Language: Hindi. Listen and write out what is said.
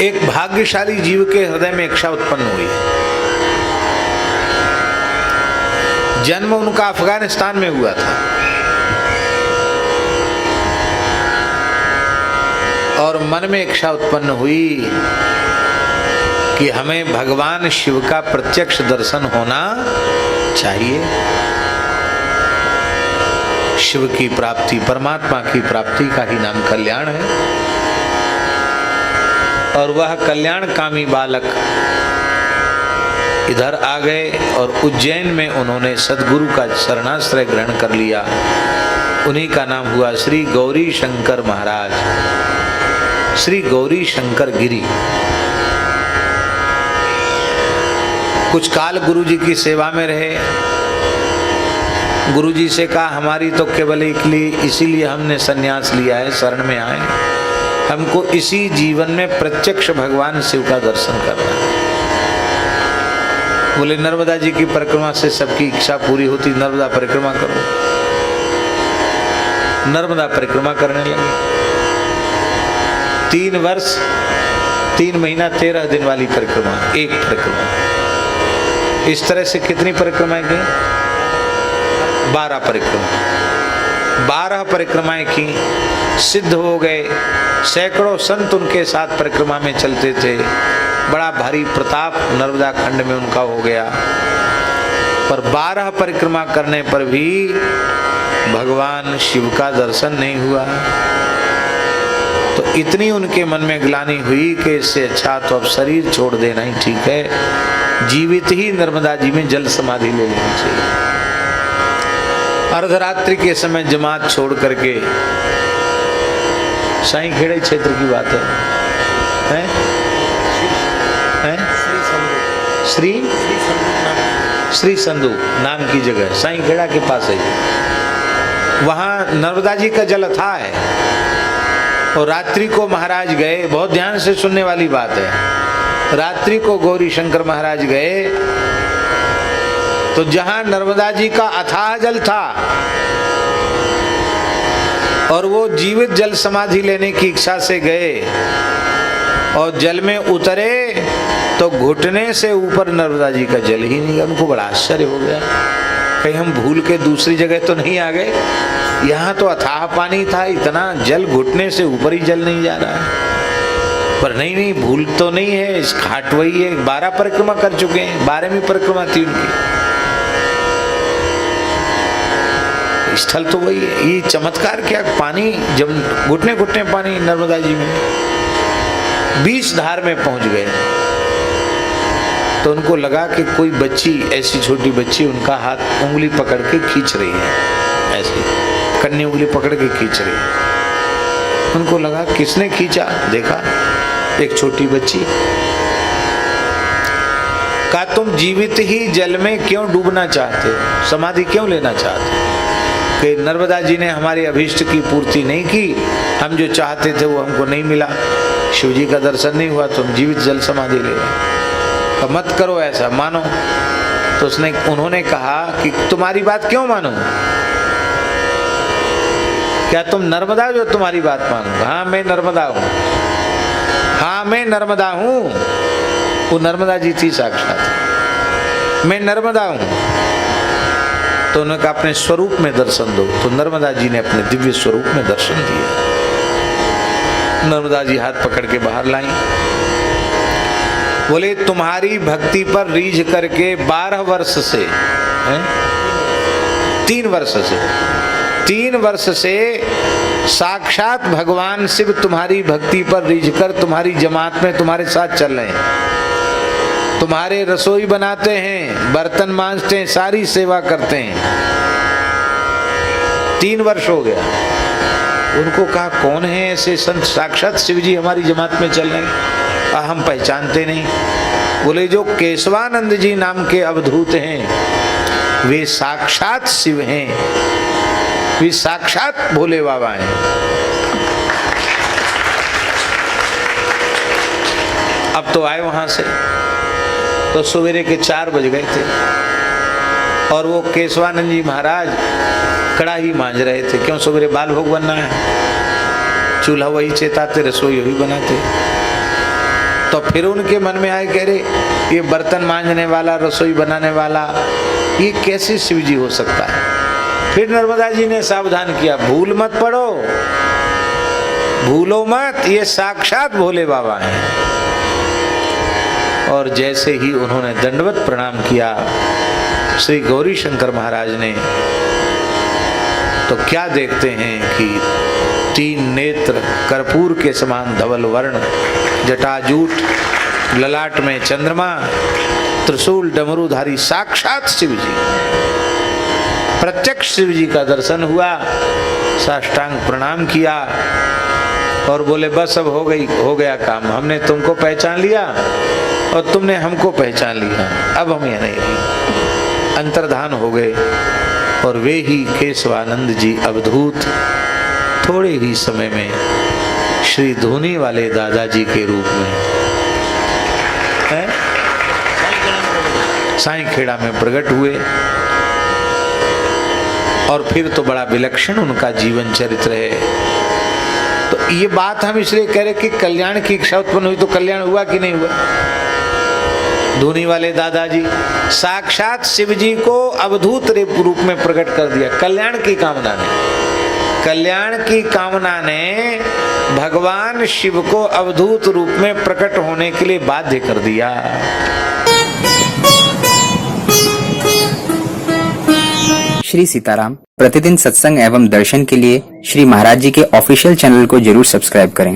एक भाग्यशाली जीव के हृदय में इच्छा उत्पन्न हुई। जन्म उनका अफगानिस्तान में हुआ था और मन में इच्छा उत्पन्न हुई कि हमें भगवान शिव का प्रत्यक्ष दर्शन होना चाहिए। शिव की प्राप्ति, परमात्मा की प्राप्ति का ही नाम कल्याण है। और वह कल्याण कामी बालक इधर आ गए और उज्जैन में उन्होंने सदगुरु का शरणाश्रय ग्रहण कर लिया। उन्हीं का नाम हुआ श्री गौरी शंकर महाराज, श्री गौरी शंकर गिरी। कुछ काल गुरुजी की सेवा में रहे। गुरुजी से कहा हमारी तो केवल इसीलिए हमने सन्यास लिया है, शरण में आए, हमको इसी जीवन में प्रत्यक्ष भगवान शिव का दर्शन करना है। बोले नर्मदा जी की परिक्रमा से सबकी इच्छा पूरी होती, नर्मदा परिक्रमा करो। नर्मदा परिक्रमा करने लगे। 3 वर्ष 3 महीना 13 दिन वाली परिक्रमा, एक परिक्रमा। इस तरह से कितनी परिक्रमाएं की? 12 परिक्रमा। 12 परिक्रमाएं की, सिद्ध हो गए। सैकड़ों संत उनके साथ परिक्रमा में चलते थे। बड़ा भारी प्रताप नर्मदा खंड में उनका हो गया। पर 12 परिक्रमा करने पर भी भगवान शिव का दर्शन नहीं हुआ। तो इतनी उनके मन में ग्लानि हुई कि इससे अच्छा तो अब शरीर छोड़ देना ही ठीक है, जीवित ही नर्मदा जी में जल समाधि ले लेनी चाहिए। अर्धरात्रि के समय जमात छोड़ करके, साईं खेड़े क्षेत्र की बात है? श्री संधू नाम की जगह साईं खेड़ा के पास है। वहां नर्मदा जी का जल अथाह है। और रात्रि को महाराज गए, बहुत ध्यान से सुनने वाली बात है। रात्रि को गौरी शंकर महाराज गए तो जहां नर्मदा जी का अथाह जल था और वो जीवित जल समाधि लेने की इच्छा से गए और जल में उतरे तो घुटने से ऊपर नर्मदा जी का जल ही नहीं। उनको बड़ा आश्चर्य हो गया, कहीं हम भूल के दूसरी जगह तो नहीं आ गए? यहाँ तो अथाह पानी था, इतना जल घुटने से ऊपर ही जल नहीं जा रहा है। पर नहीं, भूल तो नहीं है, इस घाट वही है। 12 परिक्रमा कर चुके हैं, 12वीं परिक्रमा थी उनकी। स्थल तो वही है। ये चमत्कार क्या, पानी जब घुटने घुटने पानी नर्मदा जी में 20 धार में पहुंच गए तो उनको लगा कि कोई बच्ची, ऐसी छोटी बच्ची उनका हाथ उंगली पकड़ के खींच रही है, ऐसी कन्नी उंगली पकड़ के खींच रही है। उनको लगा किसने खींचा, देखा एक छोटी बच्ची। कहा तुम जीवित ही जल में क्यों डूबना चाहते हो, समाधि क्यों लेना चाहते हो? कि नर्मदा जी ने हमारी अभीष्ट की पूर्ति नहीं की, हम जो चाहते थे वो हमको नहीं मिला, शिव जी का दर्शन नहीं हुआ, तुम जीवित जल समाधि ले लो। मत करो ऐसा, मानो। तो उन्होंने कहा कि तुम्हारी बात क्यों मानूं? क्या तुम नर्मदा जो तुम्हारी बात मानूं? हाँ मैं नर्मदा हूँ, हाँ मैं नर्मदा हूँ। वो नर्मदा जी थी साक्षात, मैं नर्मदा हूँ। तो उन्होंने कहा अपने स्वरूप में दर्शन दो। तो नर्मदा जी ने अपने दिव्य स्वरूप में दर्शन दिया। नर्मदा जी हाथ पकड़ के बाहर लाई। बोले तुम्हारी भक्ति पर रीझ करके 12 वर्ष से, 3 वर्ष से साक्षात भगवान शिव तुम्हारी भक्ति पर रीझ कर तुम्हारी जमात में तुम्हारे साथ चल रहे हैं। तुम्हारे रसोई बनाते हैं, बर्तन मांजते हैं, सारी सेवा करते हैं। 3 वर्ष हो गया। उनको कहा कौन है ऐसे संत? साक्षात शिव जी हमारी जमात में चल रहे हैं, हम पहचानते नहीं। बोले जो केशवानंद जी नाम के अवधूत हैं वे साक्षात शिव हैं, वे साक्षात भोले बाबा हैं। अब तो आए वहां से, तो सवेरे के 4 बज गए थे और वो केशवानंद जी महाराज कढ़ाई मांज रहे थे। क्यों, सवेरे बाल भोग बनना है, चूल्हा वही चेताते, रसोई वही बनाते। तो फिर उनके मन में आए, कह रहे ये बर्तन मांजने वाला, रसोई बनाने वाला, ये कैसे शिव जी हो सकता है। फिर नर्मदा जी ने सावधान किया, भूल मत पड़ो, भूलो मत, ये साक्षात भोले बाबा हैं। और जैसे ही उन्होंने दंडवत प्रणाम किया श्री गौरी शंकर महाराज ने, तो क्या देखते हैं कि 3 नेत्र कर्पूर के समान धवल वर्ण, जटाजूट, ललाट में चंद्रमा, त्रिशूल डमरूधारी साक्षात शिव जी। प्रत्यक्ष शिव जी का दर्शन हुआ, साष्टांग प्रणाम किया और बोले बस अब हो गया काम, हमने तुमको पहचान लिया और तुमने हमको पहचान लिया, अब हम यहाँ नहीं रहे। अंतर्धान हो गए और वे ही केशवानंद जी अवधूत थोड़े ही समय में श्री धोनी वाले दादाजी के रूप में साईं खेड़ा में प्रकट हुए। और फिर तो बड़ा विलक्षण उनका जीवन चरित्र है। तो ये बात हम इसलिए कह रहे कि कल्याण की इच्छा उत्पन्न हुई, तो कल्याण हुआ कि नहीं हुआ। धोनी वाले दादाजी साक्षात शिव जी को अवधूत रूप में प्रकट कर दिया कल्याण की कामना ने। कल्याण की कामना ने भगवान शिव को अवधूत रूप में प्रकट होने के लिए बाध्य कर दिया। श्री सीताराम प्रतिदिन सत्संग एवं दर्शन के लिए श्री महाराज जी के ऑफिशियल चैनल को जरूर सब्सक्राइब करें।